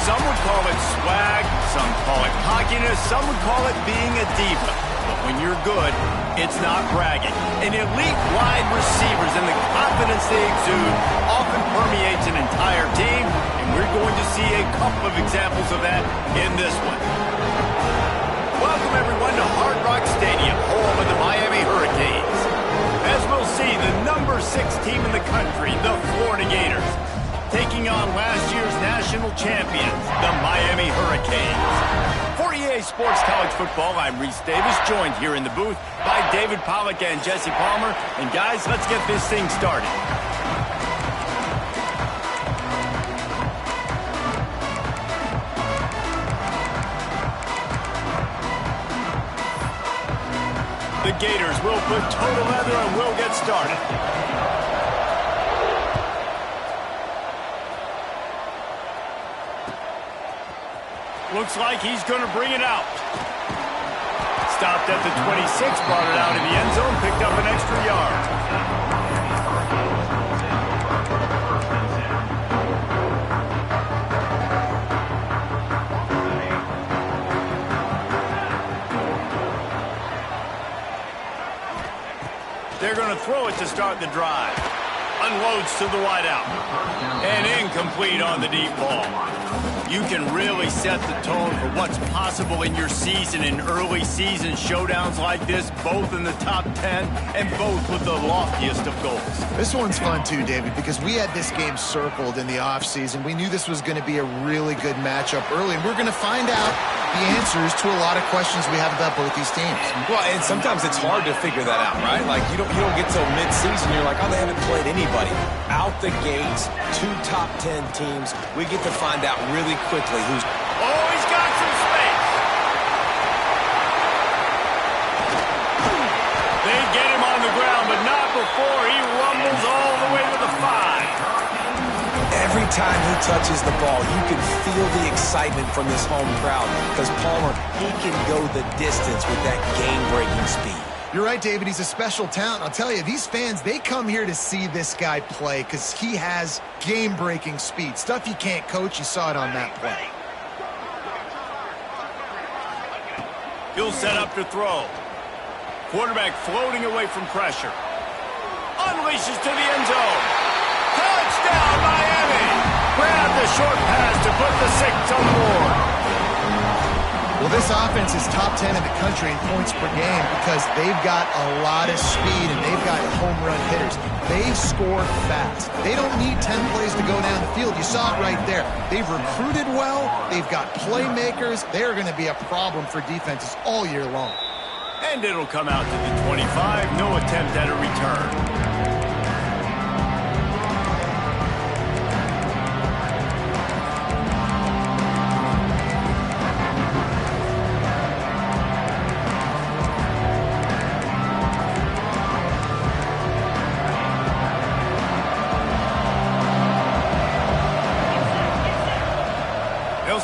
Some would call it swag, some call it cockiness, some would call it being a diva. But when you're good, it's not bragging. An elite wide receivers and the confidence they exude often permeates an entire team, and we're going to see a couple of examples of that in this one. Welcome, everyone, to Hard Rock Stadium, home of the Miami Hurricanes. As we'll see, the number 6 team in the country, the Florida Gators, taking on last year's national champions, the Miami Hurricanes. For EA Sports College Football, I'm Reese Davis, joined here in the booth by David Pollack and Jesse Palmer. And guys, let's get this thing started. The Gators will put total leather and we'll get started. Looks like he's going to bring it out. Stopped at the 26, brought it out of the end zone, picked up an extra yard. They're going to throw it to start the drive. Unloads to the wideout. And incomplete on the deep ball. You can really set the tone for what's possible in your season in early season showdowns like this, both in the top 10 and both with the loftiest of goals. This one's fun too, David, because we had this game circled in the offseason. We knew this was going to be a really good matchup early, and we're going to find out the answers to a lot of questions we have about both these teams. Well, and sometimes it's hard to figure that out, right? Like, you don't get till mid-season, you're like, oh, they haven't played anybody. Out the gates, 2 top 10 teams, we get to find out really quickly who's... Oh, he's got some space! They get him on the ground, but not before he rumbles all the way to the 5. Every time he touches the ball, you can feel the excitement from this home crowd because Palmer, he can go the distance with that game-breaking speed. You're right, David. He's a special talent. I'll tell you, these fans, they come here to see this guy play because he has game-breaking speed. Stuff you can't coach. You saw it on that play. He'll set up to throw. Quarterback floating away from pressure. Unleashes to the end zone. Touchdown, Miami! Grab the short pass to put the 6 on the board. Well, this offense is top 10 in the country in points per game because they've got a lot of speed and they've got home run hitters. They score fast. They don't need 10 plays to go down the field. You saw it right there. They've recruited well. They've got playmakers. They're going to be a problem for defenses all year long. And it'll come out to the 25. No attempt at a return.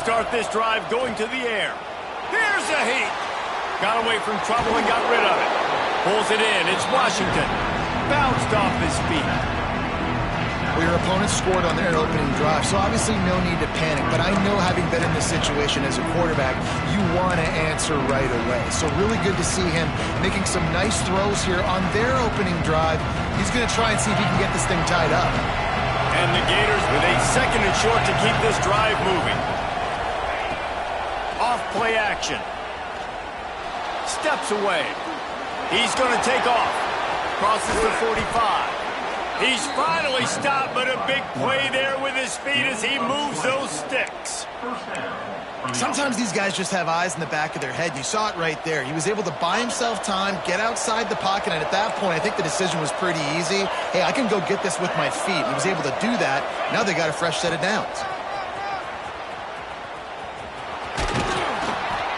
Start this drive going to the air. Here's a heat. Got away from trouble and got rid of it. Pulls it in. It's Washington. Bounced off his feet. Well, your opponent scored on their opening drive, so obviously no need to panic. But I know, having been in this situation as a quarterback, you want to answer right away. So really good to see him making some nice throws here on their opening drive. He's going to try and see if he can get this thing tied up. And the Gators with a 2nd and short to keep this drive moving. Off-play action. Steps away. He's going to take off. Crosses the 45. He's finally stopped, but a big play there with his feet as he moves those sticks. Sometimes these guys just have eyes in the back of their head. You saw it right there. He was able to buy himself time, get outside the pocket, and at that point, I think the decision was pretty easy. Hey, I can go get this with my feet. He was able to do that. Now they got a fresh set of downs.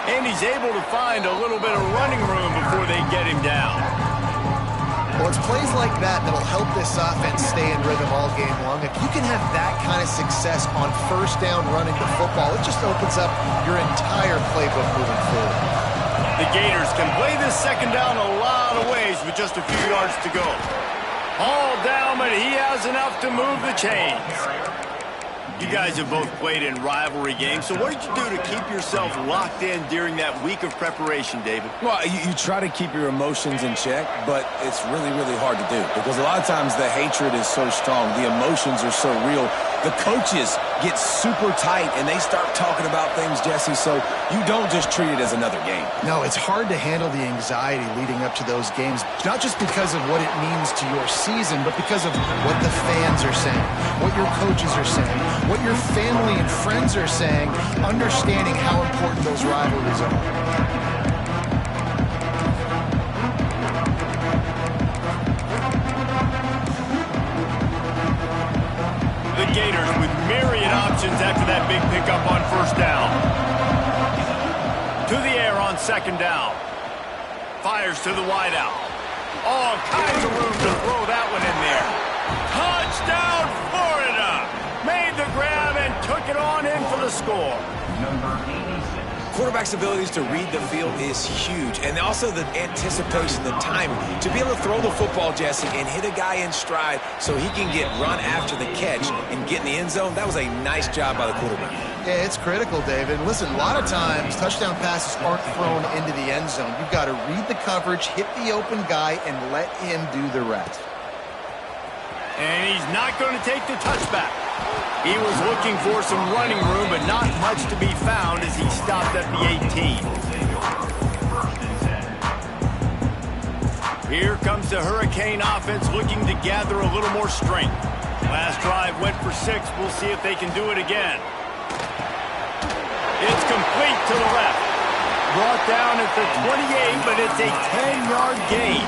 And he's able to find a little bit of running room before they get him down. Well, it's plays like that that'll help this offense stay in rhythm all game long. If you can have that kind of success on first down running the football, it just opens up your entire playbook moving forward. The Gators can play this 2nd down a lot of ways with just a few yards to go. All down, but he has enough to move the chains. You guys have both played in rivalry games, so what did you do to keep yourself locked in during that week of preparation, David? Well, you try to keep your emotions in check, but it's really, really hard to do because a lot of times the hatred is so strong, the emotions are so real. The coaches get super tight, and they start talking about things, Jesse, so you don't just treat it as another game. No, it's hard to handle the anxiety leading up to those games, not just because of what it means to your season, but because of what the fans are saying, what your coaches are saying, what your family and friends are saying, understanding how important those rivalries are. The Gators with myriad options after that big pickup on first down. To the air on second down. Fires to the wideout. All kinds of room to throw that one in there. Touchdown, Florida! Made the grab and took it on in for the score. Quarterback's abilities to read the field is huge, and also the anticipation, the timing. To be able to throw the football, Jesse, and hit a guy in stride so he can get run after the catch and get in the end zone, that was a nice job by the quarterback. Yeah, it's critical, David. Listen, a lot of times touchdown passes aren't thrown into the end zone. You've got to read the coverage, hit the open guy, and let him do the rest. And he's not going to take the touchback. He was looking for some running room, but not much to be found as he stopped at the 18. Here comes the Hurricane offense looking to gather a little more strength. Last drive went for 6. We'll see if they can do it again. It's complete to the left. Brought down at the 28, but it's a 10-yard gain.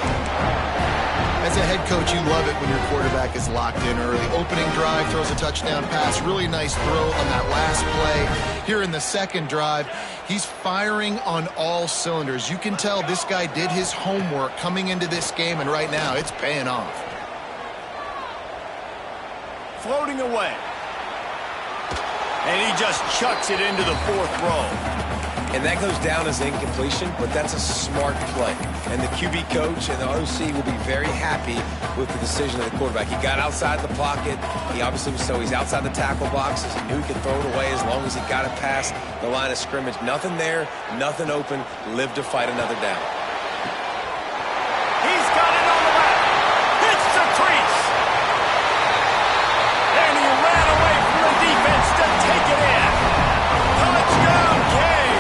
As a head coach, you love it when your quarterback is locked in early. Opening drive, throws a touchdown pass. Really nice throw on that last play. Here in the second drive, he's firing on all cylinders. You can tell this guy did his homework coming into this game, and right now it's paying off. Floating away. And he just chucks it into the fourth row. And that goes down as incompletion, but that's a smart play. And the QB coach and the OC will be very happy with the decision of the quarterback. He got outside the pocket. He obviously was he's outside the tackle boxes. He knew he could throw it away as long as he got it past the line of scrimmage. Nothing there, nothing open. Live to fight another down. He's got it on the left. Hits the crease. And he ran away from the defense to take it in. Touchdown, King.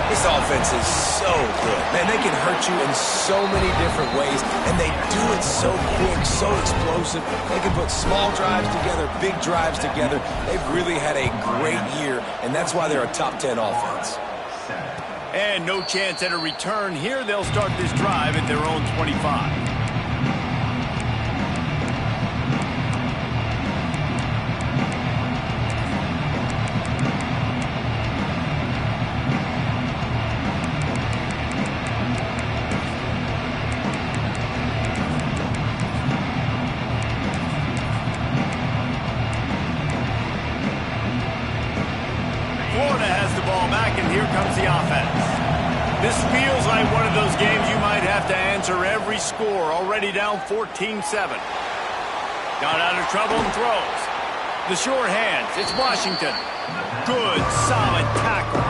This offense is so good. Man, they can hurt you in so many different ways, and they do it so quick, so explosive. They can put small drives together, big drives together. They've really had a great year, and that's why they're a top 10 offense. And no chance at a return here. They'll start this drive at their own 25. Florida has the ball back, and here comes the offense. This feels like one of those games you might have to answer every score. Already down 14-7. Got out of trouble and throws. The sure hands. It's Washington. Good, solid tackle.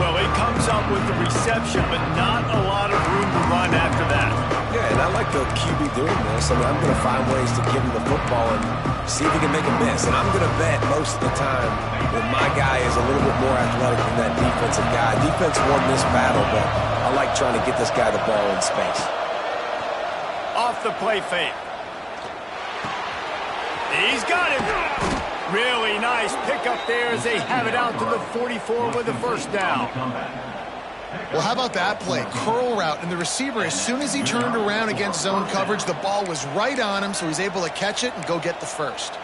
Well, he comes up with the reception, but not a lot of room to run after that. Yeah, and I like the QB doing this. I mean, I'm going to find ways to give him the football and see if he can make a miss. And I'm going to bet most of the time that my guy is a little bit more athletic than that defensive guy. Defense won this battle, but I like trying to get this guy the ball in space. Off the play fake. He's got him. Really nice pickup there as they have it out to the 44 with the first down. Well, how about that play? Curl route, and the receiver, as soon as he turned around against zone coverage, the ball was right on him, so he's able to catch it and go get the first.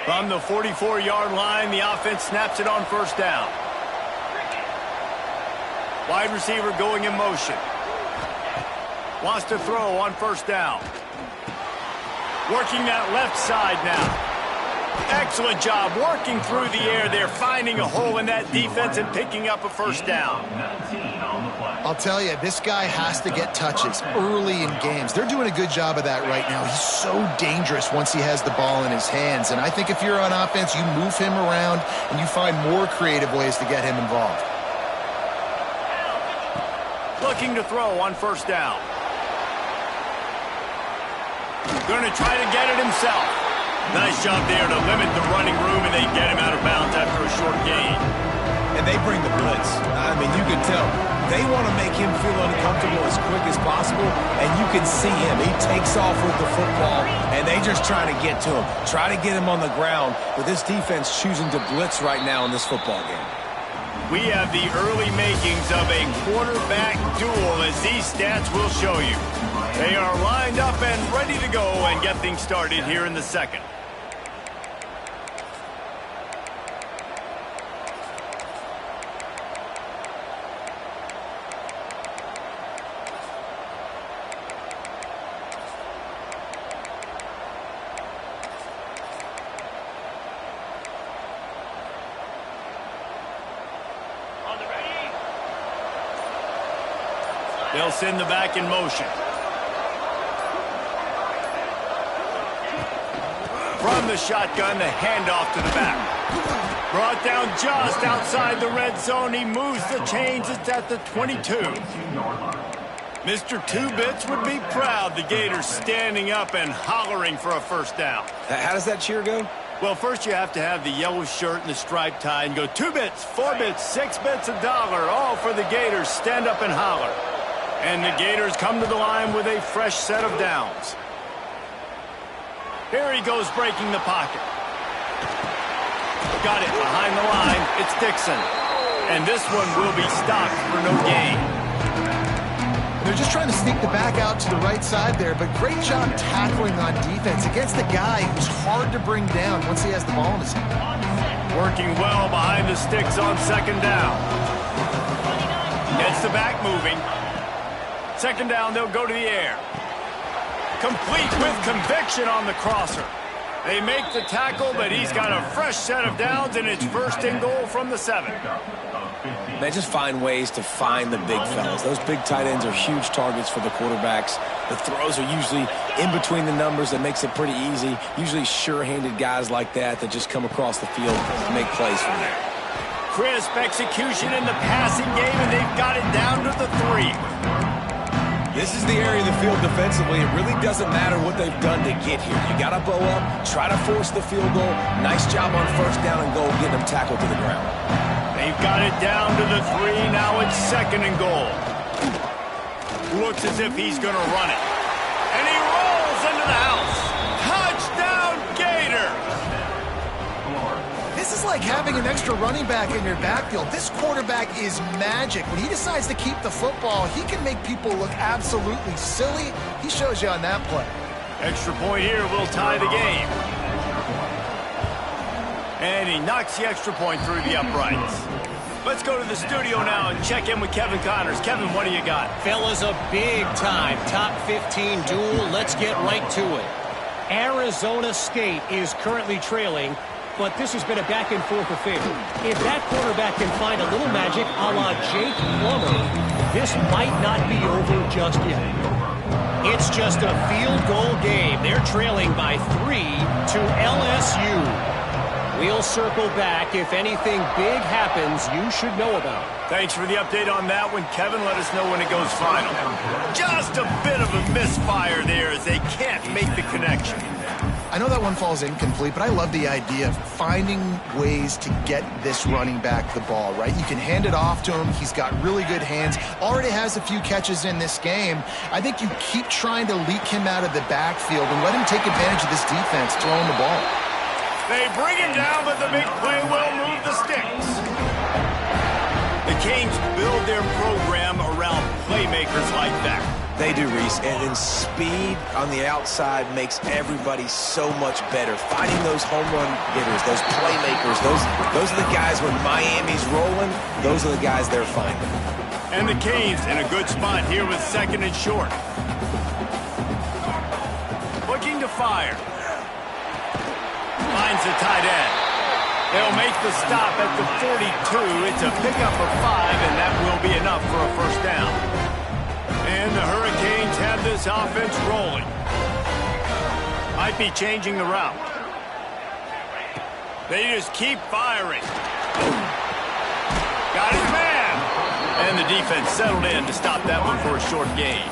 From the 44-yard line, the offense snaps it on first down. Wide receiver going in motion. Wants to throw on first down. Working that left side now. Excellent job working through the air there, finding a hole in that defense and picking up a first down. I'll tell you, this guy has to get touches early in games. They're doing a good job of that right now. He's so dangerous once he has the ball in his hands. And I think if you're on offense, you move him around and you find more creative ways to get him involved. Looking to throw on first down. Going to try to get it himself. Nice job there to limit the running room, and they get him out of bounds after a short gain. And they bring the blitz. I mean, you can tell. They want to make him feel uncomfortable as quick as possible, and you can see him. He takes off with the football, and they just try to get to him. Try to get him on the ground, but this defense choosing to blitz right now in this football game. We have the early makings of a quarterback duel, as these stats will show you. They are lined up and ready to go and get things started here in the second. They'll send the back in motion. From the shotgun, the handoff to the back. Brought down just outside the red zone. He moves the chains. It's at the 22. Mr. Two-Bits would be proud. The Gators standing up and hollering for a first down. How does that cheer go? Well, first you have to have the yellow shirt and the striped tie and go 2 bits, 4 bits, 6 bits, $1, all for the Gators. Stand up and holler. And the Gators come to the line with a fresh set of downs. Here he goes breaking the pocket. Got it behind the line. It's Dixon. And this one will be stopped for no gain. They're just trying to sneak the back out to the right side there, but great job tackling on defense against the guy who's hard to bring down once he has the ball in his hand. Working well behind the sticks on second down. Gets the back moving. Second down, they'll go to the air. Complete with conviction on the crosser. They make the tackle, but he's got a fresh set of downs, and it's first and goal from the 7. They just find ways to find the big fellas. Those big tight ends are huge targets for the quarterbacks. The throws are usually in between the numbers. That makes it pretty easy. Usually sure-handed guys like that just come across the field and make plays from there. Crisp execution in the passing game, and they've got it down to the 3. This is the area of the field defensively. It really doesn't matter what they've done to get here. You got to bow up, try to force the field goal. Nice job on first down and goal, getting them tackled to the ground. They've got it down to the 3. Now it's second and goal. Looks as if he's going to run it. And he rolls into the house. Touchdown, Gators! This is like having an extra running back in your backfield. This quarterback is magic. When he decides to keep the football, he can make people look absolutely silly. He shows you on that play. Extra point here will tie the game. And he knocks the extra point through the uprights. Let's go to the studio now and check in with Kevin Connors. Kevin, what do you got? Fellas, a big-time top 15 duel. Let's get right to it. Arizona State is currently trailing, but this has been a back-and-forth affair. If that quarterback can find a little magic a la Jake Plummer, this might not be over just yet. It's just a field goal game. They're trailing by 3 to LSU. We'll circle back. If anything big happens, you should know about it. Thanks for the update on that one, Kevin. Let us know when it goes final. Just a bit of a misfire there as they can't make the connection. I know that one falls incomplete, but I love the idea of finding ways to get this running back the ball, right? You can hand it off to him. He's got really good hands. Already has a few catches in this game. I think you keep trying to leak him out of the backfield and let him take advantage of this defense throwing the ball. They bring him down, but the big play will move the sticks. The Canes build their program around playmakers like that. They do, Reese, and speed on the outside makes everybody so much better. Finding those home run hitters, those playmakers, those are the guys when Miami's rolling, those are the guys they're finding. And the Canes in a good spot here with second and short. Looking to fire. Finds the tight end. They'll make the stop at the 42. It's a pickup of 5, and that will be enough for a first down. And the Hurricanes have this offense rolling. Might be changing the route. They just keep firing. Got his man. And the defense settled in to stop that one for a short gain.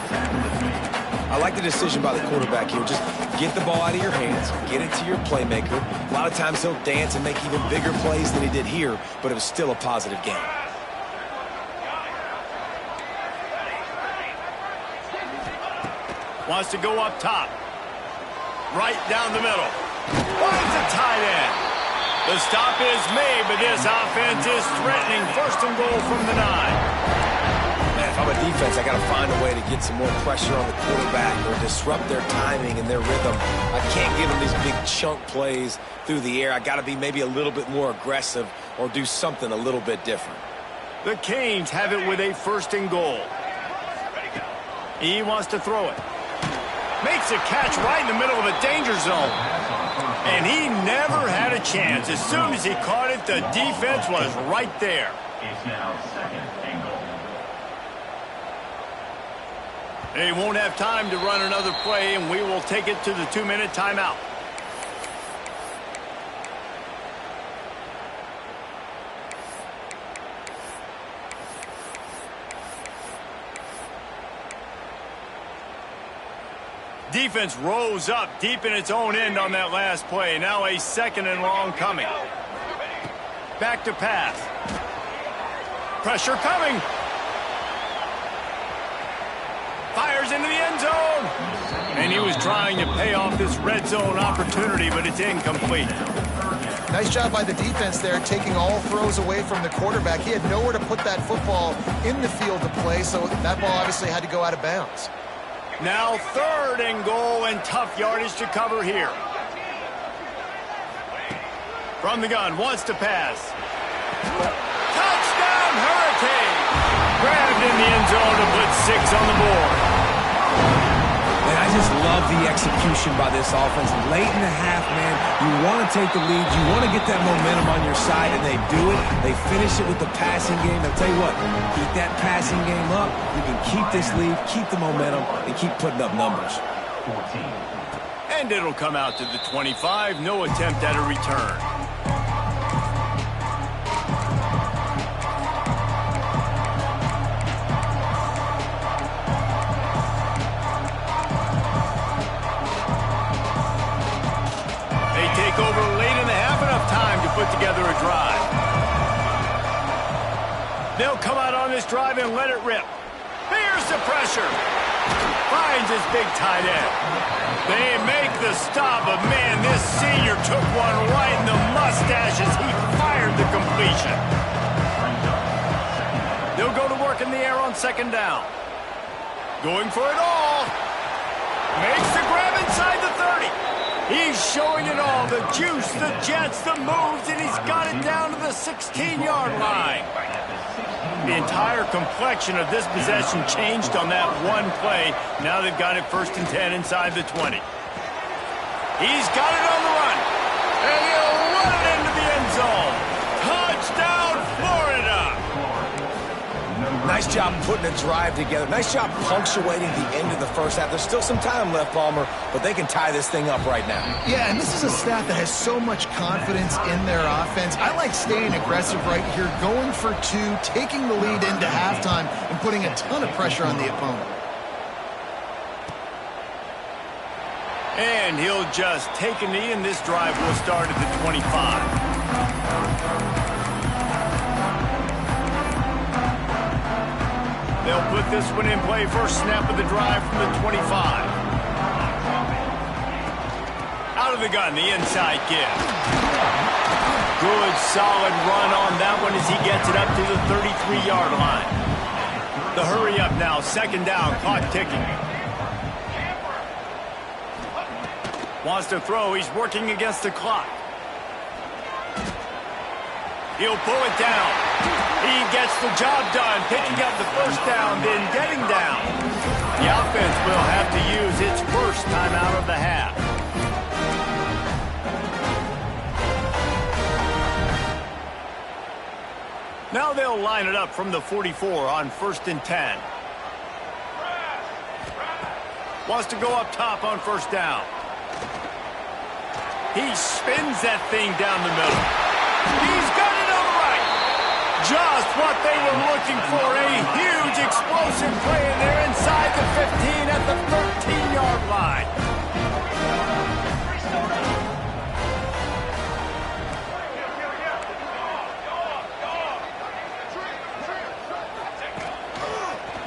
I like the decision by the quarterback here. Just get the ball out of your hands, get it to your playmaker. A lot of times he'll dance and make even bigger plays than he did here, but it was still a positive game. Wants to go up top. Right down the middle. Finds a tight end. The stop is made, but this offense is threatening. First and goal from the 9. Man, if I'm a defense, I got to find a way to get some more pressure on the quarterback or disrupt their timing and their rhythm. I can't give them these big chunk plays through the air. I got to be maybe a little bit more aggressive or do something a little bit different. The Canes have it with a first and goal. He wants to throw it. Makes a catch right in the middle of a danger zone. And he never had a chance. As soon as he caught it, the defense was right there. It's now second and goal. They won't have time to run another play, and we will take it to the 2-minute timeout. Defense rose up deep in its own end on that last play. Now a second and long coming. Back to pass. Pressure coming. Fires into the end zone. And he was trying to pay off this red zone opportunity, but it's incomplete. Nice job by the defense there, taking all throws away from the quarterback. He had nowhere to put that football in the field to play, so that ball obviously had to go out of bounds. Now third and goal, and tough yardage to cover here. From the gun, wants to pass. Touchdown, Hurricane! Grabbed in the end zone to put 6 on the board. And I just love the execution by this offense. Late in the half, man, you want to take the lead. You want to get that momentum on your side, and they do it. They finish it with the passing game. I'll tell you what, keep that passing game up. You can keep this lead, keep the momentum, and keep putting up numbers. 14. And it'll come out to the 25. No attempt at a return. Over late in the half, enough time to put together a drive. They'll come out on this drive and let it rip. Here's the pressure. Finds his big tight end. They make the stop, but man, this senior took one right in the mustache as he fired the completion. They'll go to work in the air on second down. Going for it all. Makes the grab inside the 30. He's showing it all, the juice, the jets, the moves, and he's got it down to the 16-yard line. The entire complexion of this possession changed on that one play. Now they've got it first and 10 inside the 20. He's got it on the run, and he'll run it into the end zone. Touchdown, Florida! Nice job putting a drive together. Nice job punctuating the end of the first half. There's still some time left, Palmer, but they can tie this thing up right now. Yeah, and this is a staff that has so much confidence in their offense. I like staying aggressive right here, going for 2, taking the lead into halftime, and putting a ton of pressure on the opponent. And he'll just take a knee, and this drive will start at the 25. They'll put this one in play. First snap of the drive from the 25. Out of the gun, the inside give. Good, solid run on that one as he gets it up to the 33-yard line. The hurry up now, second down, clock ticking. Wants to throw, he's working against the clock. He'll pull it down. He gets the job done, picking up the first down, then getting down. The offense will have to use its first timeout of the half. Now they'll line it up from the 44 on 1st and 10. Wants to go up top on 1st down. He spins that thing down the middle. He's got it on the right. Just what they were looking for. A huge explosive play, and they're inside the 15 at the 13-yard line.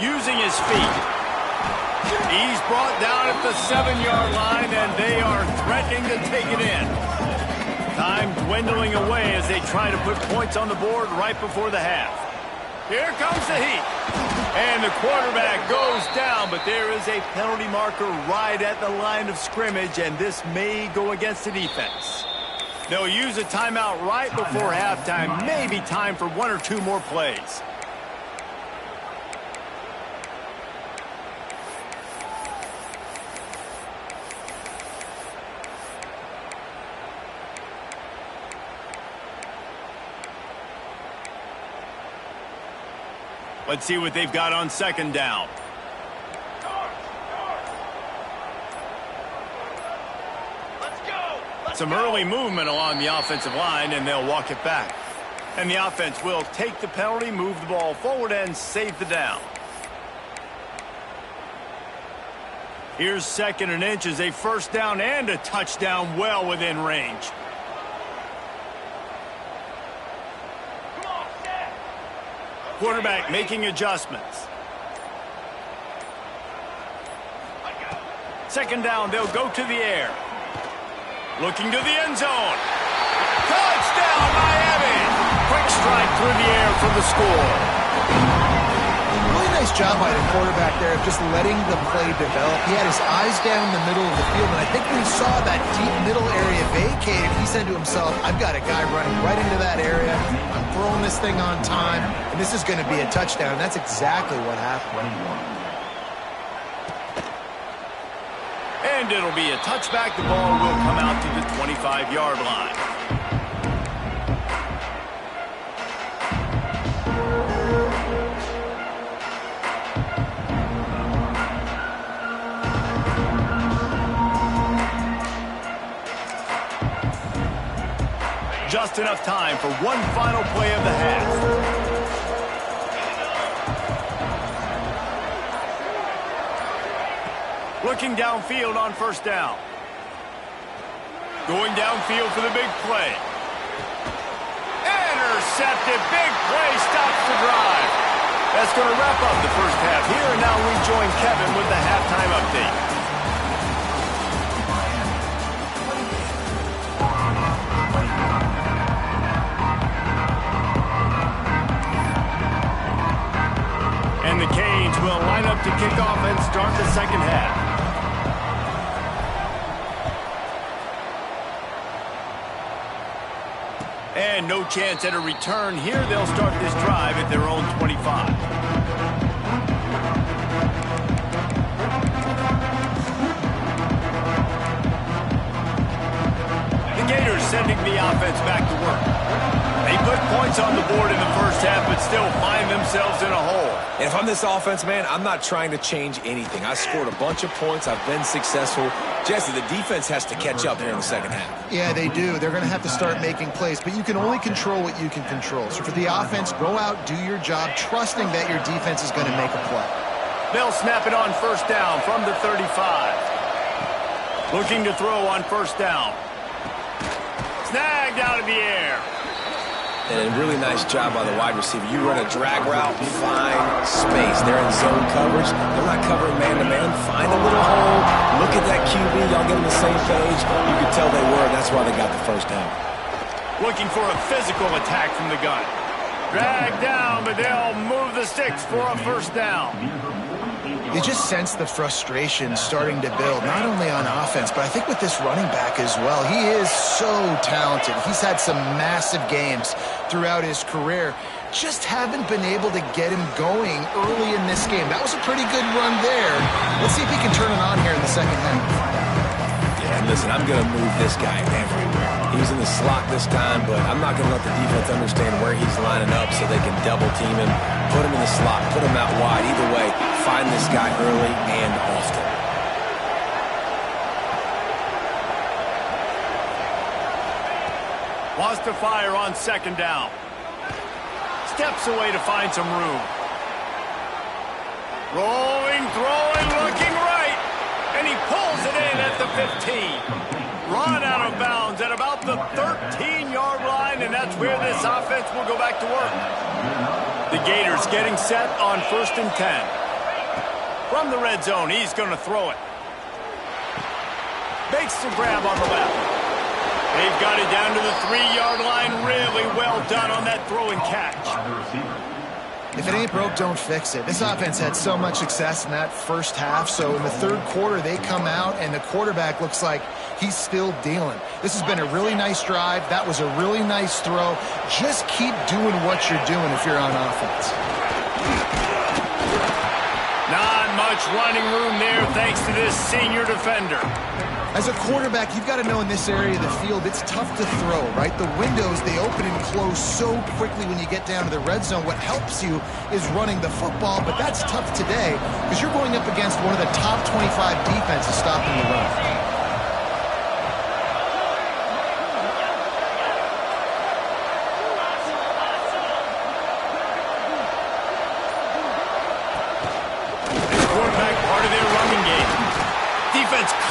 Using his feet. He's brought down at the 7-yard line, and they are threatening to take it in. Time dwindling away as they try to put points on the board right before the half. Here comes the heat. And the quarterback goes down, but there is a penalty marker right at the line of scrimmage, and this may go against the defense. They'll use a timeout right before halftime. Maybe time for 1 or 2 more plays. Let's see what they've got on 2nd down. Some early movement along the offensive line, and they'll walk it back. And the offense will take the penalty, move the ball forward, and save the down. Here's 2nd and inches, a 1st down and a touchdown well within range. Quarterback making adjustments. 2nd down, they'll go to the air. Looking to the end zone. Touchdown, Miami! Quick strike through the air for the score. Really nice job by the quarterback there of just letting the play develop. He had his eyes down the middle of the field, and I think when he saw that deep middle area vacated, he said to himself, I've got a guy running right into that area. I'm throwing this thing on time, and this is going to be a touchdown. And that's exactly what happened. And it'll be a touchback. The ball will come out to the 25-yard line. Just enough time for one final play of the half. Looking downfield on 1st down. Going downfield for the big play. Intercepted. Big play stops the drive. That's going to wrap up the first half here, and now we join Kevin with the halftime update. And the Canes will line up to kick off and start the 2nd half. And no chance at a return here. They'll start this drive at their own 25. The Gators sending the offense back to work. They put points on the board in the first half, but still find themselves in a hole. And if I'm this offense, man, I'm not trying to change anything. I scored a bunch of points. I've been successful. Jesse, the defense has to catch up here in the 2nd half. Yeah, they do. They're going to have to start making plays, but you can only control what you can control. So for the offense, go out, do your job, trusting that your defense is going to make a play. They'll snap it on 1st down from the 35. Looking to throw on 1st down. Snagged out of the air. And a really nice job by the wide receiver. You run a drag route, find space. They're in zone coverage. They're not covering man-to-man. Find a little hole. Look at that QB. Y'all get on the same page. You can tell they were, and that's why they got the 1st down. Looking for a physical attack from the gun. Dragged down, but they'll move the sticks for a 1st down. You just sense the frustration starting to build, not only on offense, but I think with this running back as well. He is so talented. He's had some massive games throughout his career. Just haven't been able to get him going early in this game. That was a pretty good run there. Let's see if he can turn it on here in the 2nd half. And listen, I'm going to move this guy everywhere. He's in the slot this time, but I'm not going to let the defense understand where he's lining up so they can double team him, put him in the slot, put him out wide. Either way, find this guy early and often. Wants to fire on second down. Steps away to find some room. Rolling, throwing, looking right. And he pulls it in at the 15. Run out of bounds at about the 13-yard line, and that's where this offense will go back to work. The Gators getting set on 1st and 10. From the red zone, he's going to throw it. Makes the grab on the left. They've got it down to the 3-yard line. Really well done on that throw and catch. If it ain't broke, don't fix it. This offense had so much success in that first half, so in the third quarter they come out and the quarterback looks like he's still dealing. This has been a really nice drive. That was a really nice throw. Just keep doing what you're doing if you're on offense. Not much running room there thanks to this senior defender. As a quarterback, you've got to know in this area of the field, it's tough to throw, right? The windows, they open and close so quickly when you get down to the red zone. What helps you is running the football, but that's tough today because you're going up against one of the top 25 defenses stopping the run.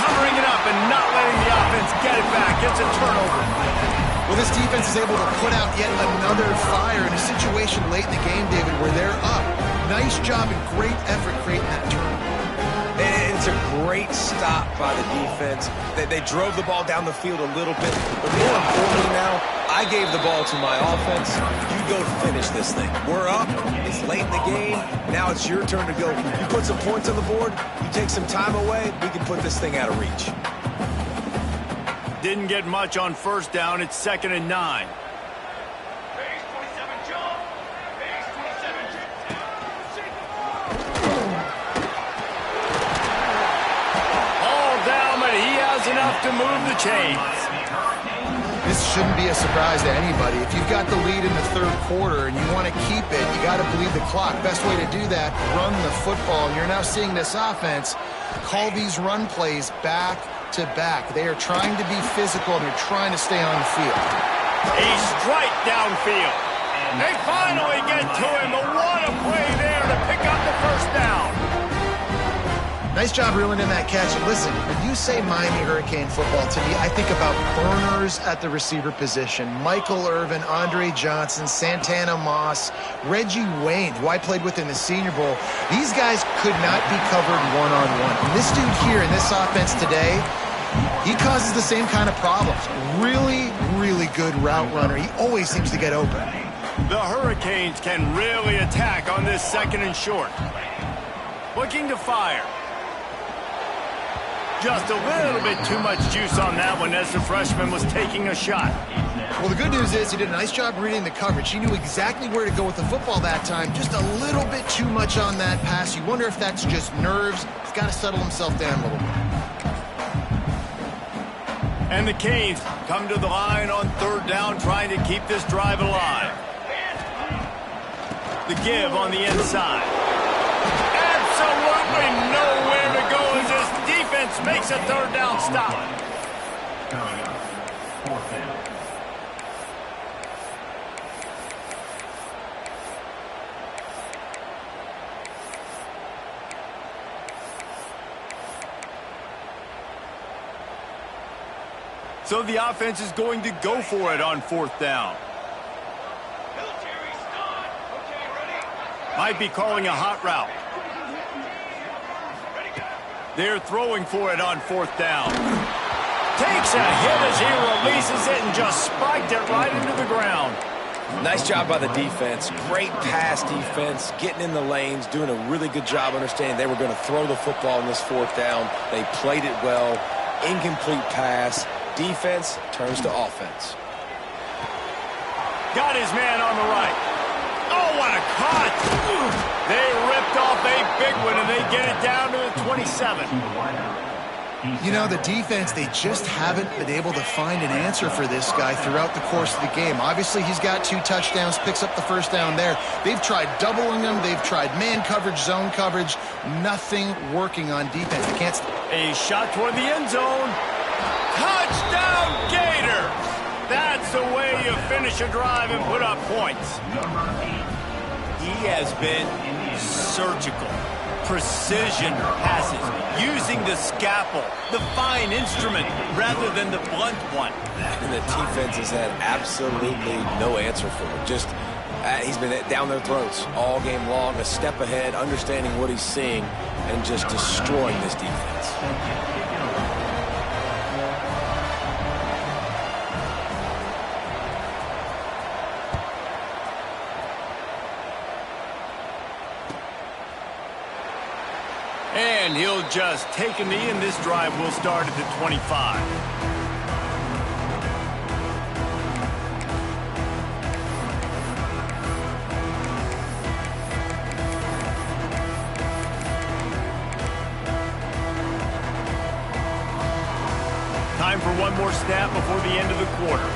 Covering it up and not letting the offense get it back. It's a turnover. Well, this defense is able to put out yet another fire in a situation late in the game, David, where they're up. Nice job and great effort creating that turnover. And it's a great stop by the defense. They drove the ball down the field a little bit, but more importantly now, I gave the ball to my offense. You go finish this thing. We're up. It's late in the game. Now it's your turn to go. You put some points on the board. You take some time away. We can put this thing out of reach. Didn't get much on first down. It's 2nd and 9. All down, but he has enough to move the chains. This shouldn't be a surprise to anybody. If you've got the lead in the third quarter and you want to keep it, you got to bleed the clock. Best way to do that, run the football. And you're now seeing this offense call these run plays back to back. They are trying to be physical and they're trying to stay on the field. A strike downfield. They finally get to him. But what a play there to pick up the first down. Nice job reeling in that catch. And listen, when you say Miami Hurricane football, to me, I think about burners at the receiver position. Michael Irvin, Andre Johnson, Santana Moss, Reggie Wayne, who I played with in the Senior Bowl. These guys could not be covered one-on-one. And this dude here in this offense today, he causes the same kind of problems. Really, really good route runner. He always seems to get open. The Hurricanes can really attack on this 2nd and short. Looking to fire. Just a little bit too much juice on that one as the freshman was taking a shot. Well, the good news is he did a nice job reading the coverage. He knew exactly where to go with the football that time. Just a little bit too much on that pass. You wonder if that's just nerves. He's got to settle himself down a little bit. And the Canes come to the line on 3rd down, trying to keep this drive alive. The give on the inside. Absolutely nowhere to go as this defense makes a 3rd down stop. So the offense is going to go for it on 4th down. Might be calling a hot route. They're throwing for it on 4th down. Takes a hit as he releases it and just spiked it right into the ground. Nice job by the defense. Great pass defense, getting in the lanes, doing a really good job understanding they were going to throw the football in this 4th down. They played it well. Incomplete pass. Defense turns to offense. Got his man on the right. Oh, what a cut! They ripped off a big one, and they get it down to the 27. You know, the defense, they just haven't been able to find an answer for this guy throughout the course of the game. Obviously, he's got 2 touchdowns, picks up the first down there. They've tried doubling him. They've tried man coverage, zone coverage. Nothing working on defense. They can't. A shot toward the end zone. Touchdown, Gators! That's the way you finish a drive and put up points. He has been surgical. Precision passes, using the scalpel, the fine instrument, rather than the blunt one. And the defense has had absolutely no answer for him. Just, he's been down their throats all game long, a step ahead, understanding what he's seeing, and just destroying this defense. And he'll just take a knee, and this drive will start at the 25. Time for one more snap before the end of the quarter.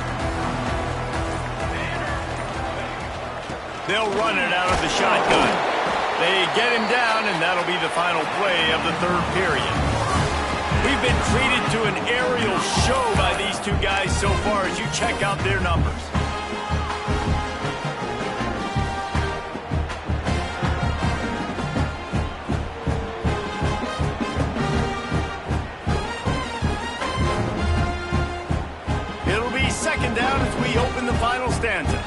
They'll run it out of the shotgun. They get him down, and that'll be the final play of the third period. We've been treated to an aerial show by these two guys so far as you check out their numbers. It'll be second down as we open the final stanza.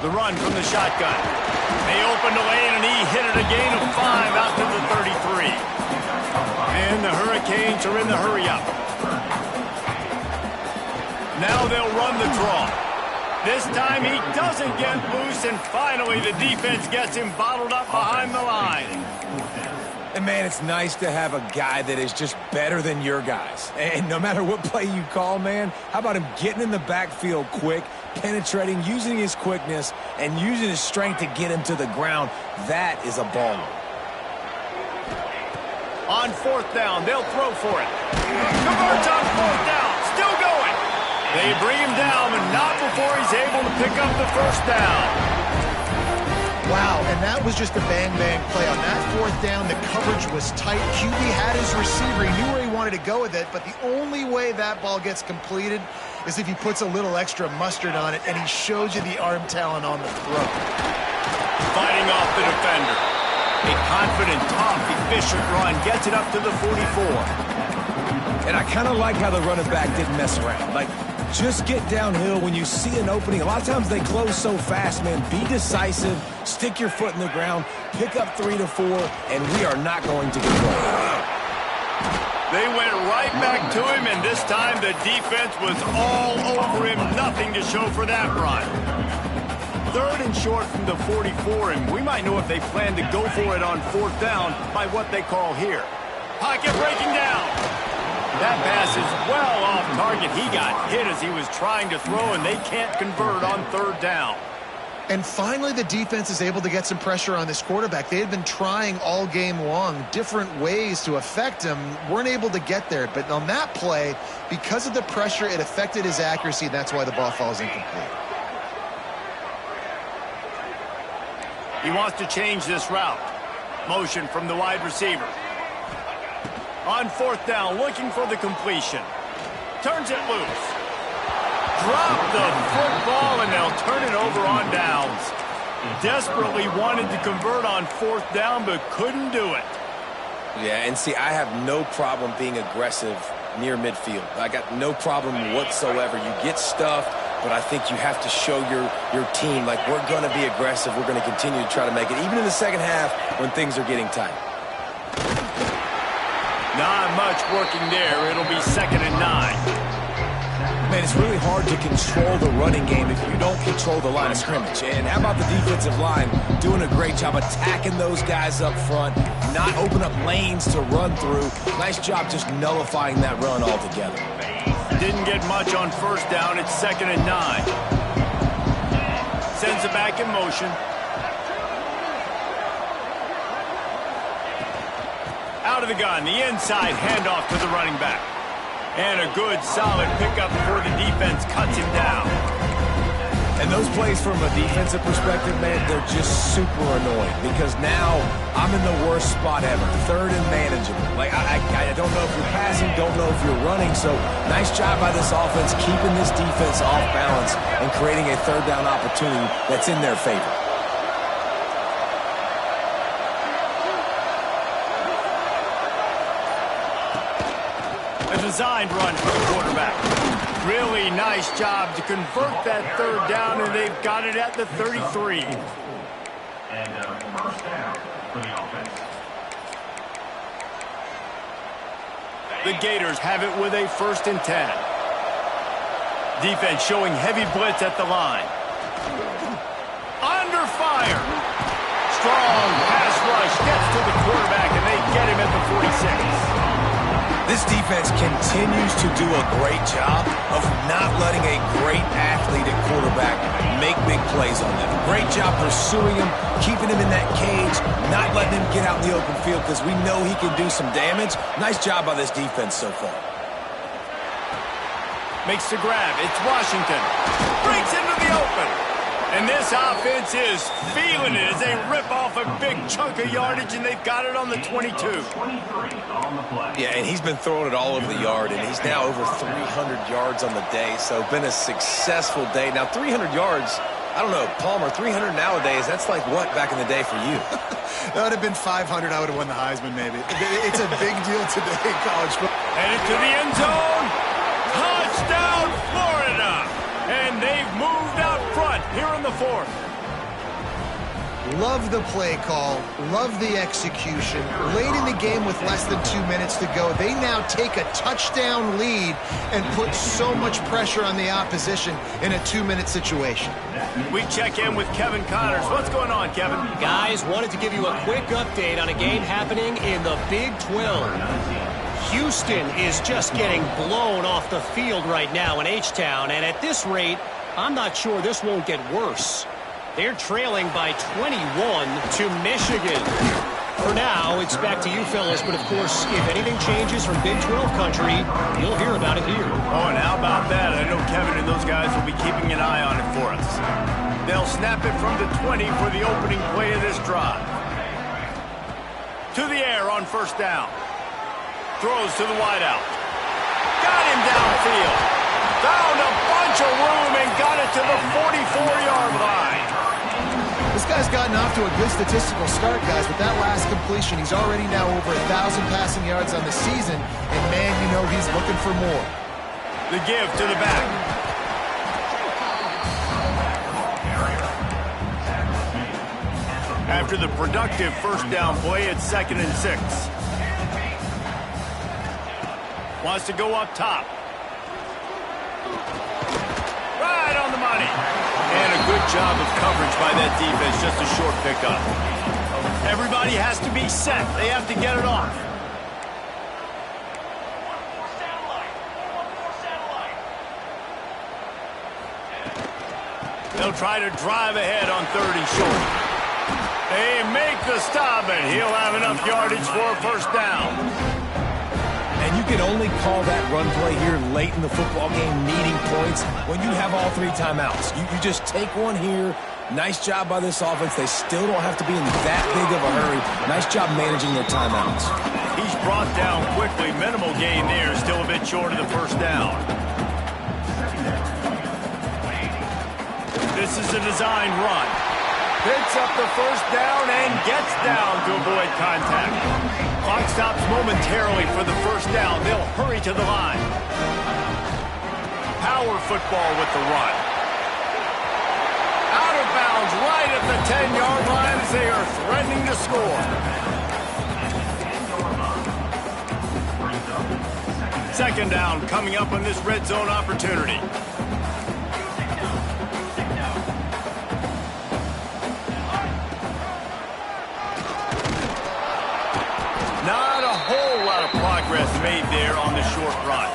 The run from the shotgun. They open the lane, and he hit it a gain of 5 out to the 33. And the Hurricanes are in the hurry-up. Now they'll run the draw. This time he doesn't get loose, and finally the defense gets him bottled up behind the line. And, man, it's nice to have a guy that is just better than your guys. And no matter what play you call, man, how about him getting in the backfield quick, penetrating, using his quickness, and using his strength to get him to the ground? That is a baller. On fourth down, they'll throw for it. Converts on fourth down, still going. They bring him down, but not before he's able to pick up the first down. Wow, and that was just a bang-bang play. On that fourth down, the coverage was tight. QB had his receiver. He knew where he wanted to go with it, but the only way that ball gets completed is if he puts a little extra mustard on it, and he shows you the arm talent on the throw. Fighting off the defender. A confident, tough, efficient run gets it up to the 44. And I kind of like how the running back didn't mess around. Like, just get downhill when you see an opening. A lot of times they close so fast, man. Be decisive, stick your foot in the ground, pick up 3 to 4, and we are not going to get going. They went right back to him, and this time the defense was all over him. Nothing to show for that run. Third and short from the 44, and we might know if they plan to go for it on fourth down by what they call here. Pocket breaking down. That pass is well off target. He got hit as he was trying to throw, and they can't convert on third down. And finally, the defense is able to get some pressure on this quarterback. They had been trying all game long different ways to affect him, weren't able to get there. But on that play, because of the pressure, it affected his accuracy, and that's why the ball falls incomplete. He wants to change this route. Motion from the wide receiver. On fourth down, looking for the completion. Turns it loose. Drop the football, and they'll turn it over on downs. Desperately wanted to convert on fourth down, but couldn't do it. Yeah, and see, I have no problem being aggressive near midfield. I got no problem whatsoever. You get stuffed, but I think you have to show your team, like, we're going to be aggressive. We're going to continue to try to make it, even in the second half when things are getting tight. Not much working there. It'll be 2nd and 9. Man, it's really hard to control the running game if you don't control the line of scrimmage. And how about the defensive line doing a great job attacking those guys up front, not open up lanes to run through. Nice job just nullifying that run altogether. Didn't get much on first down. It's 2nd and 9. Sends it back in motion. Out of the gun, the inside handoff to the running back. And a good, solid pickup before the defense cuts him down. And those plays from a defensive perspective, man, they're just super annoying because now I'm in the worst spot ever, third and manageable. Like, I don't know if you're passing, don't know if you're running, so nice job by this offense keeping this defense off balance and creating a third down opportunity that's in their favor. A designed run for the quarterback. Really nice job to convert that third down, and they've got it at the 33. And first down for the offense. The Gators have it with a 1st and 10. Defense showing heavy blitz at the line. Under fire. Strong pass rush gets to the quarterback, and they get him at the 46. This defense continues to do a great job of not letting a great athlete at quarterback make big plays on them. Great job pursuing him, keeping him in that cage, not letting him get out in the open field because we know he can do some damage. Nice job by this defense so far. Makes the grab. It's Washington. Breaks into the open. And this offense is feeling it as they rip off a big chunk of yardage, and they've got it on the 22. 23 on the play. Yeah, and he's been throwing it all over the yard, and he's now over 300 yards on the day, so been a successful day. Now, 300 yards, I don't know, Palmer, 300 nowadays, that's like what back in the day for you? That would have been 500. I would have won the Heisman, maybe. It's a big deal today in college football. Headed to the end zone. Touchdown, Florida. And they've moved out front here in the 4th. Love the play call. Love the execution. Late in the game with less than 2 minutes to go, they now take a touchdown lead and put so much pressure on the opposition in a 2-minute situation. We check in with Kevin Connors. What's going on, Kevin? Guys, wanted to give you a quick update on a game happening in the Big 12. Houston is just getting blown off the field right now in H-Town, and at this rate, I'm not sure this won't get worse. They're trailing by 21 to Michigan. For now, it's back to you fellas, but of course, if anything changes from Big 12 country, you'll hear about it here. Oh, and how about that? I know Kevin and those guys will be keeping an eye on it for us. They'll snap it from the 20 for the opening play of this drive. To the air on 1st down. Throws to the wideout. Got him downfield. Found a bunch of room and got it to the 44-yard line. This guy's gotten off to a good statistical start, guys. With that last completion, he's already now over 1,000 passing yards on the season. And, man, you know he's looking for more. The give to the back. After the productive 1st down play, it's 2nd and 6. Wants to go up top. Right on the money. And a good job of coverage by that defense. Just a short pickup. Everybody has to be set. They have to get it off. They'll try to drive ahead on 3rd and short. They make the stop, and he'll have enough yardage for a 1st down. And you can only call that run play here late in the football game needing points when you have all 3 timeouts. You just take one here. Nice job by this offense. They still don't have to be in that big of a hurry. Nice job managing their timeouts. He's brought down quickly. Minimal gain there. Still a bit short of the 1st down. This is a design run. Picks up the 1st down and gets down to avoid contact. Clock stops momentarily for the 1st down. They'll hurry to the line. Power football with the run. Out of bounds right at the 10-yard line as they are threatening to score. 2nd down coming up on this red zone opportunity. Not a whole lot of progress made there on the short run.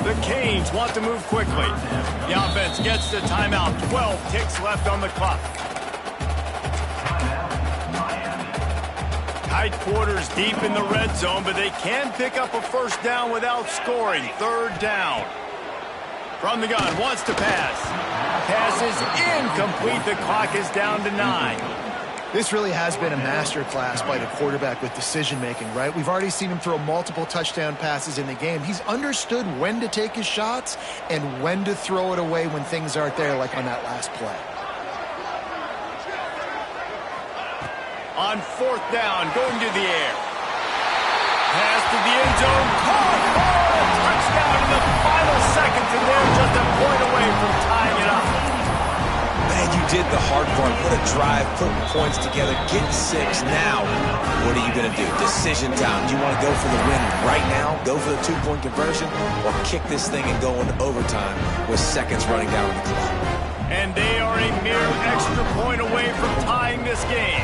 The Canes want to move quickly. The offense gets the timeout. 12 ticks left on the clock. Tight quarters deep in the red zone, but they can pick up a first down without scoring. Third down. From the gun, wants to pass. Pass is incomplete. The clock is down to 9. This really has been a masterclass by the quarterback with decision-making, right? We've already seen him throw multiple touchdown passes in the game. He's understood when to take his shots and when to throw it away when things aren't there, like on that last play. On fourth down, going to the air. Pass to the end zone. Caught for a touchdown in the final seconds, and they're just a point away from tying it up. Man, you did the hard part. What a drive, putting points together, getting 6. Now, what are you going to do? Decision time. Do you want to go for the win right now, go for the 2-point conversion, or kick this thing and go into overtime with seconds running down on the clock? And they are a mere extra point away from tying this game.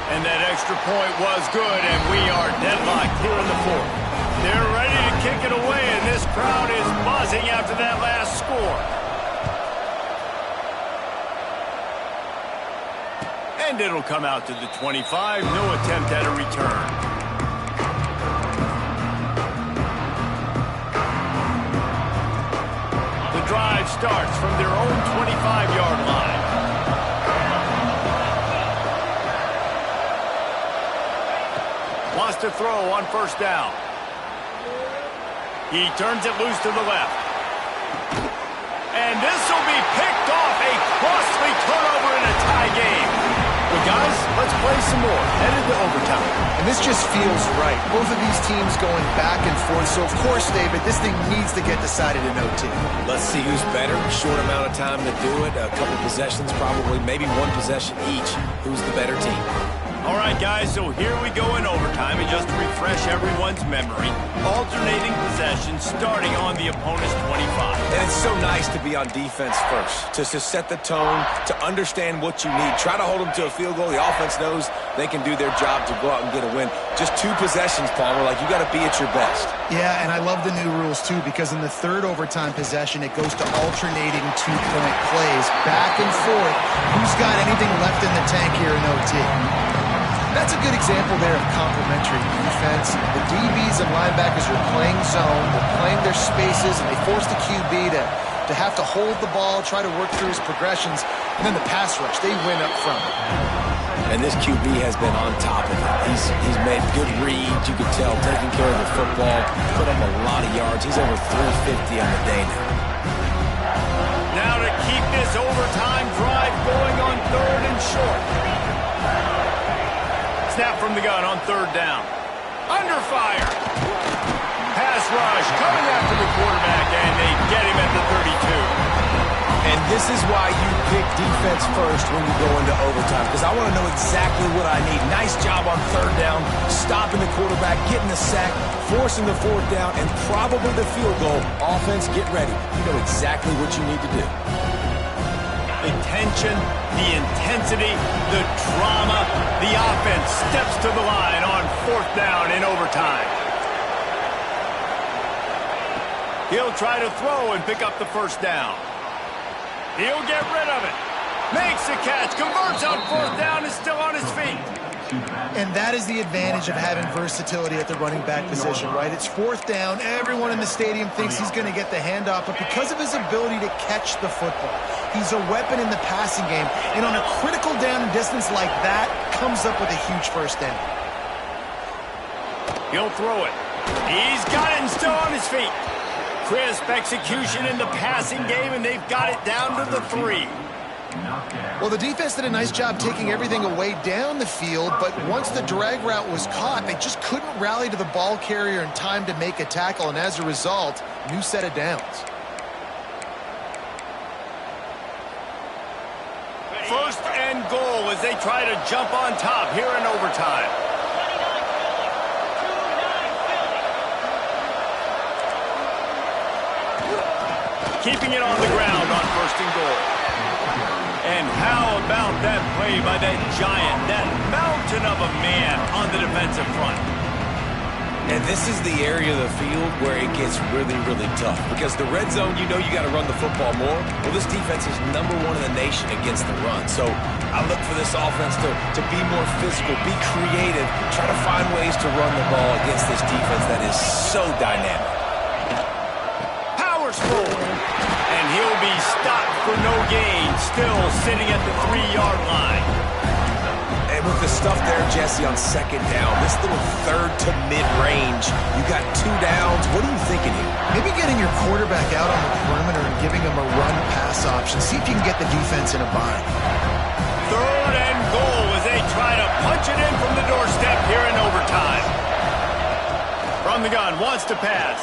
And that extra point was good, and we are deadlocked here in the fourth. They're ready to kick it away, and this crowd is buzzing after that last score. And it'll come out to the 25. No attempt at a return. The drive starts from their own 25-yard line. Wants to throw on first down. He turns it loose to the left. And this will be picked off. A costly turnover in a tie game. But guys, let's play some more. Headed to overtime. And this just feels right. Both of these teams going back and forth. So, of course, David, this thing needs to get decided in OT. Let's see who's better. Short amount of time to do it. A couple possessions probably. Maybe one possession each. Who's the better team? All right, guys, so here we go in overtime. And just to refresh everyone's memory, alternating possessions starting on the opponent's 25. And it's so nice to be on defense first, to set the tone, to understand what you need. Try to hold them to a field goal. The offense knows they can do their job to go out and get a win. Just 2 possessions, Palmer, like you got to be at your best. Yeah, and I love the new rules, too, because in the third overtime possession, it goes to alternating 2-point plays, back and forth. Who's got anything left in the tank here in OT? That's a good example there of complementary defense. The DBs and linebackers are playing zone, they're playing their spaces, and they force the QB to have to hold the ball, try to work through his progressions, and then the pass rush, they win up front. And this QB has been on top of it. He's made good reads, you can tell, taking care of the football, put up a lot of yards. He's over 350 on the day now. Now to keep this overtime drive going on third and short. Snap from the gun on third down. Under fire. Pass rush coming after the quarterback, and they get him at the 32. And this is why you pick defense first when you go into overtime, because I want to know exactly what I need. Nice job on third down, stopping the quarterback, getting the sack, forcing the fourth down, and probably the field goal. Offense, get ready. You know exactly what you need to do. The tension, the intensity, the drama, the offense steps to the line on fourth down in overtime. He'll try to throw and pick up the first down. He'll get rid of it. Makes the catch, converts on fourth down, is still on his feet. And that is the advantage of having versatility at the running back position, right? It's fourth down. Everyone in the stadium thinks he's going to get the handoff, but because of his ability to catch the football, he's a weapon in the passing game. And on a critical down and distance like that, comes up with a huge first down. He'll throw it. He's got it and still on his feet. Crisp execution in the passing game, and they've got it down to the 3. Well, the defense did a nice job taking everything away down the field, but once the drag route was caught, they just couldn't rally to the ball carrier in time to make a tackle, and as a result, new set of downs. First and goal as they try to jump on top here in overtime. Keeping it on the ground on first and goal. And how about that play by that giant, that mountain of a man on the defensive front? And this is the area of the field where it gets really, really tough. Because the red zone, you know you got to run the football more. Well, this defense is #1 in the nation against the run. So I look for this offense to be more physical, be creative, try to find ways to run the ball against this defense that is so dynamic. Powers forward. And he'll be stopped for no gain, still sitting at the 3-yard line. And with the stuff there, Jesse, on second down, this little third to mid-range, you got 2 downs. What are you thinking here? Maybe getting your quarterback out on the perimeter and giving him a run-pass option. See if you can get the defense in a bind. 3rd and goal as they try to punch it in from the doorstep here in overtime. From the gun, wants to pass.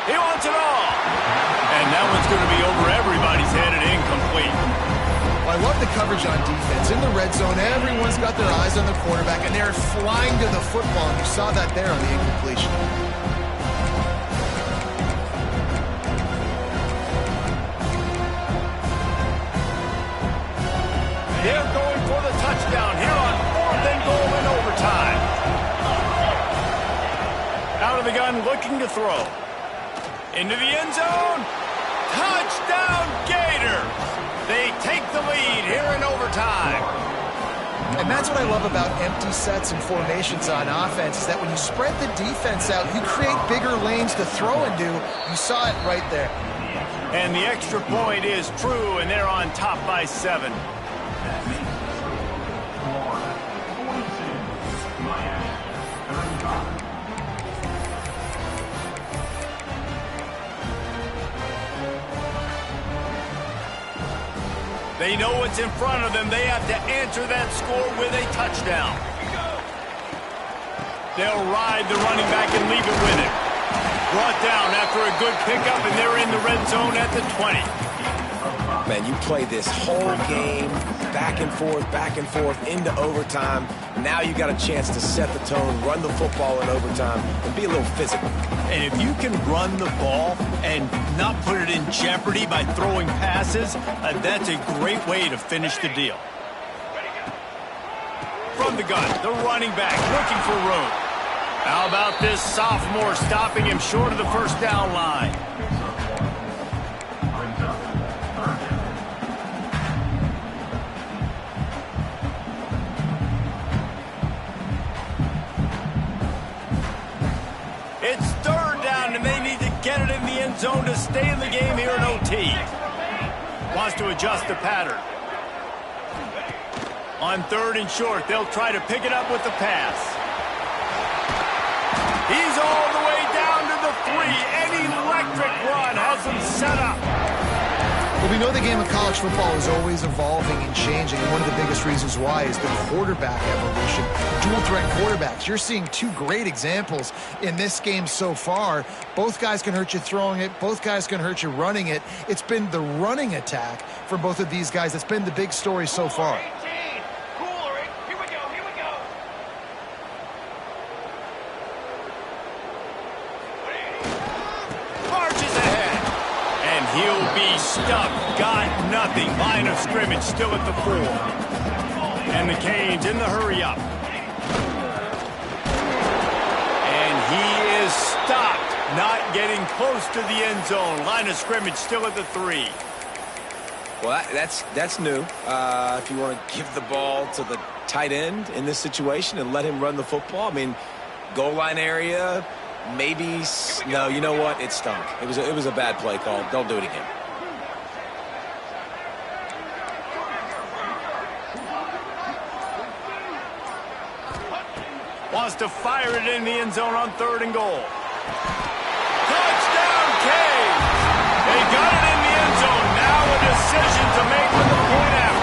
He wants it all. And that one's going to be over everybody's head and incomplete. Well, I love the coverage on defense. In the red zone, everyone's got their eyes on the quarterback, and they're flying to the football. And you saw that there on the incompletion. They're going for the touchdown here on 4th and goal in overtime. Out of the gun, looking to throw. Into the end zone. Touchdown, Gators! They take the lead here in overtime. And that's what I love about empty sets and formations on offense, is that when you spread the defense out, you create bigger lanes to throw into. You saw it right there. And the extra point is true, and they're on top by 7. They know what's in front of them. They have to answer that score with a touchdown. They'll ride the running back and leave it with him. Brought down after a good pickup, and they're in the red zone at the 20. Man, you play this whole game back and forth into overtime. Now you got a chance to set the tone, run the football in overtime, and be a little physical. And if you can run the ball and not put it in jeopardy by throwing passes, that's a great way to finish the deal. From the gun, the running back looking for room. How about this sophomore stopping him short of the first down line? It's 3rd down, and they need to get it in the end zone to stay in the game here in OT. Wants to adjust the pattern. On 3rd and short, they'll try to pick it up with the pass. He's all the way down to the 3. An electric run has him set up. Well, we know the game of college football is always evolving and changing, and one of the biggest reasons why is the quarterback evolution. Dual threat quarterbacks. You're seeing 2 great examples in this game so far. Both guys can hurt you throwing it. Both guys can hurt you running it. It's been the running attack for both of these guys that's been the big story so far. He'll be stuck. Got nothing. Line of scrimmage still at the 4. And the Canes in the hurry-up. And he is stopped. Not getting close to the end zone. Line of scrimmage still at the 3. Well, that's new. If you want to give the ball to the tight end in this situation and let him run the football, I mean, goal line area... Maybe, no, you know what? It stunk. It was a bad play call. Don't do it again. Wants to fire it in the end zone on 3rd and goal. Touchdown, Canes! They got it in the end zone. Now a decision to make with the point after.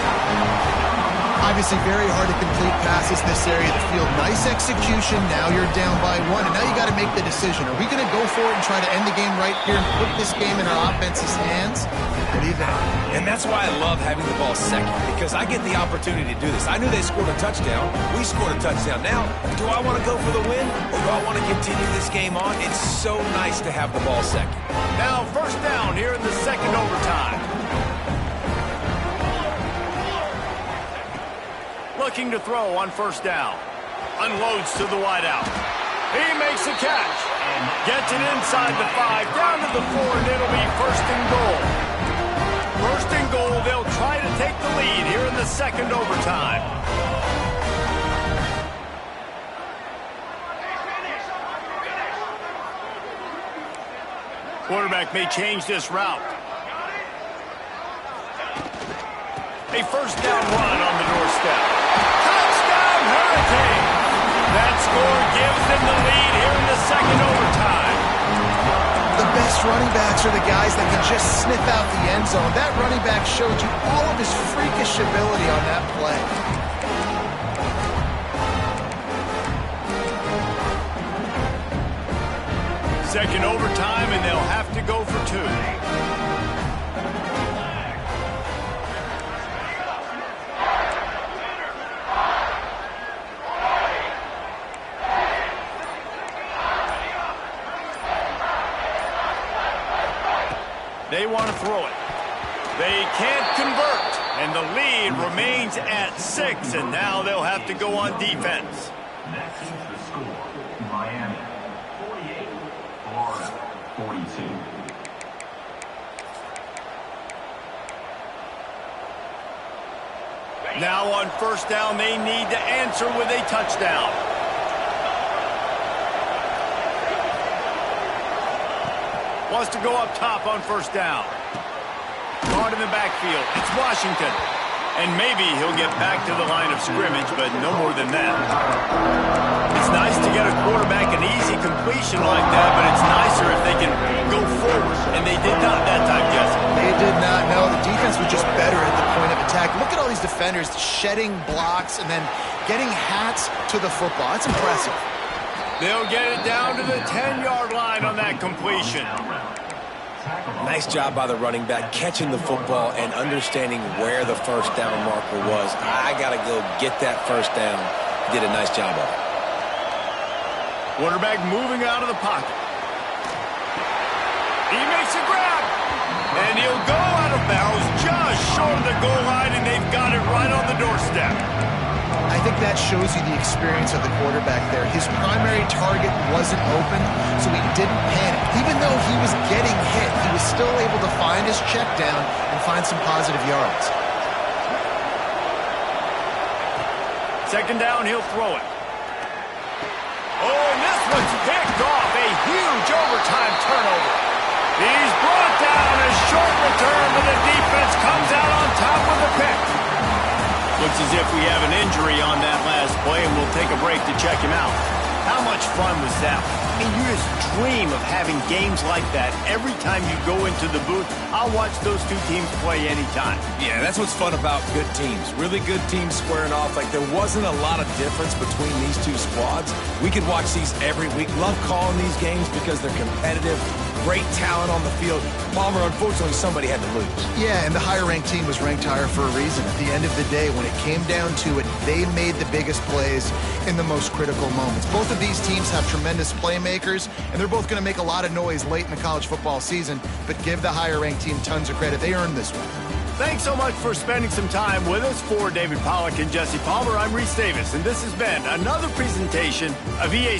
Obviously very hard to complete passes in this area of the field. Nice execution. Now you're down by 1, and now you got to make the decision. Are we going to go for it and try to end the game right here and put this game in our offense's hands? What do you think? And that's why I love having the ball second, because I get the opportunity to do this. I knew they scored a touchdown. We scored a touchdown. Now, do I want to go for the win, or do I want to continue this game on? It's so nice to have the ball second. Now 1st down here in the 2nd overtime. Looking to throw on 1st down. unloads to the wideout. He makes a catch. Gets it inside the 5, down to the 4, and it'll be first and goal. First and goal, they'll try to take the lead here in the second overtime. Quarterback may change this route. A first down run on the doorstep. Touchdown, Hurricane! That score gives them the lead here in the second overtime. The best running backs are the guys that can just sniff out the end zone. That running back showed you all of his freakish ability on that play. Second overtime, and they'll have to go for 2. They want to throw it. They can't convert, and the lead remains at 6, and now they'll have to go on defense. Next, the score, Miami 48, Florida 42. Now on first down, they need to answer with a touchdown. Wants to go up top on first down. Guard in the backfield. It's Washington. And maybe he'll get back to the line of scrimmage, but no more than that. It's nice to get a quarterback an easy completion like that, but it's nicer if they can go forward. And they did not that time, Jesse. They did not. No, the defense was just better at the point of attack. Look at all these defenders shedding blocks and then getting hats to the football. That's impressive. They'll get it down to the 10-yard line on that completion. Nice job by the running back catching the football and understanding where the first down marker was. I got to go get that first down. Did a nice job of it. Quarterback moving out of the pocket. He makes a grab. And he'll go out of bounds just short of the goal line, and they've got it right on the doorstep. I think that shows you the experience of the quarterback there. His primary target wasn't open, so he didn't panic. Even though he was getting hit, he was still able to find his check down and find some positive yards. Second down, he'll throw it. Oh, and this one's picked off. A huge overtime turnover. He's brought down a short return, but the defense comes out on top with the pick. Looks as if we have an injury on that last play, and we'll take a break to check him out. How much fun was that? I mean, you just dream of having games like that every time you go into the booth. I'll watch those two teams play anytime. Yeah, that's what's fun about good teams. Really good teams squaring off. Like, there wasn't a lot of difference between these two squads. We could watch these every week. Love calling these games because they're competitive. Great talent on the field. Palmer, unfortunately, somebody had to lose. Yeah, and the higher-ranked team was ranked higher for a reason. At the end of the day, when it came down to it, they made the biggest plays in the most critical moments. Both of these teams have tremendous playmakers, and they're both going to make a lot of noise late in the college football season, but give the higher-ranked team tons of credit. They earned this one. Thanks so much for spending some time with us. For David Pollack and Jesse Palmer, I'm Reese Davis, and this has been another presentation of EA Sports.